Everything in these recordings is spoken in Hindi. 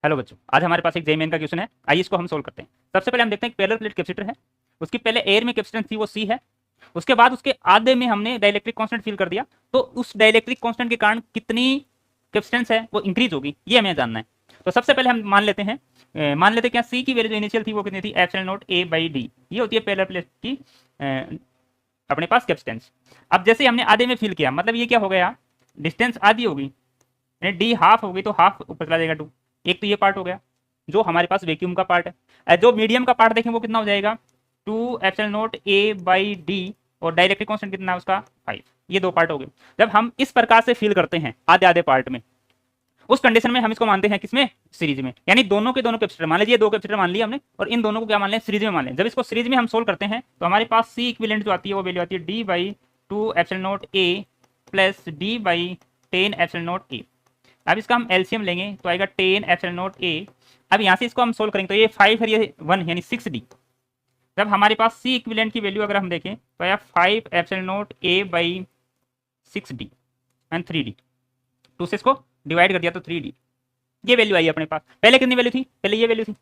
हेलो बच्चों, आज हमारे पास एक जेईई मेन का क्वेश्चन है। आइए इसको हम सोल्व करते हैं। सबसे पहले हम देखते हैं पैरेलल प्लेट कैपेसिटर है, उसकी पहले एयर में कैपेसिटेंस थी वो सी है। उसके बाद उसके आधे में हमने डाइलेक्ट्रिक कांस्टेंट फिल कर दिया, तो उस डाइलेक्ट्रिक कांस्टेंट के कारण कितनी कैपेसिटेंस है वो इंक्रीज होगी, ये हमें जानना है। तो सबसे पहले हम मान लेते हैं क्या सी की वैल्यू जो इनिशियल थी वो कितनी थी, epsilon not a by D. ये होती है पैरेलल प्लेट की अपने पास कैपेसिटेंस। अब जैसे हमने आधे में फिल किया, मतलब ये क्या हो गया, डिस्टेंस आधी होगी, यानी डी हाफ होगी, तो हाफ ऊपर चला जाएगा 2। एक तो ये पार्ट हो गया जो हमारे पास वैक्यूम का पार्ट है। जो मीडियम का पार्ट देखें वो कितना हो जाएगा, 2 epsilon not a by D, और डाइलेक्ट्रिक कांस्टेंट कितना है उसका 5। ये दो पार्ट हो गए। जब हम इस प्रकार से फिल करते हैं आधे आधे पार्ट में, उस कंडीशन में हम इसको मानते हैं किसमें, सीरीज में। यानी दोनों के दोनों कैपेसिटर मान लीजिए, दो कैपेसिटर मान लिया हमने, और इन दोनों को क्या मान लें, सीरीज में मान लें। जब इसको सीरीज में हम सोल्व करते हैं तो हमारे पास सी इक्विवेलेंट जो आती है वो वैल्यू आती है D by 2 epsilon not a plus D by 10 epsilon not a. अब इसका हम एलसीएम लेंगे तो आएगा 10 एप्सिलॉन नॉट ए। अब यहाँ से इसको हम सोल्व करेंगे तो ये 5 है, ये 1 यानी 6d। जब हमारे पास सी इक्विवेलेंट की वैल्यू अगर हम देखें तो आया 5 epsilon not a by 6d and 3d। 2 से इसको डिवाइड कर दिया तो 3d। ये वैल्यू आई अपने पास। पहले कितनी वैल्यू थी, पहले ये वैल्यू थी,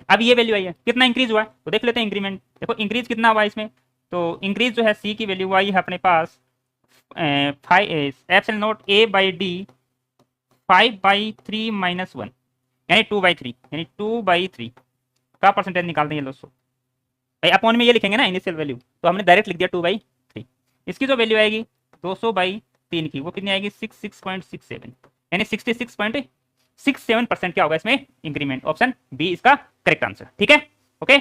अब ये वैल्यू आई है। कितना इंक्रीज हुआ है तो देख लेते हैं इंक्रीमेंट। देखो इंक्रीज कितना हुआ इसमें, तो इंक्रीज जो है सी की वैल्यू आई है अपने पास 5 epsilon not a by D 5/3 minus 1, यानी 2/3, यानी 2/3 का परसेंटेज निकालते हैं दोस्तों। भाई अपॉन में ये लिखेंगे ना इनिशियल वैल्यू, तो हमने डायरेक्ट लिख दिया 2/3। इसकी जो वैल्यू आएगी 200/3 की, वो कितनी आएगी 66.67, यानी 66.67% क्या होगा इसमें इंक्रीमेंट। ऑप्शन बी इसका करेक्ट आंसर। ठीक है, ओके।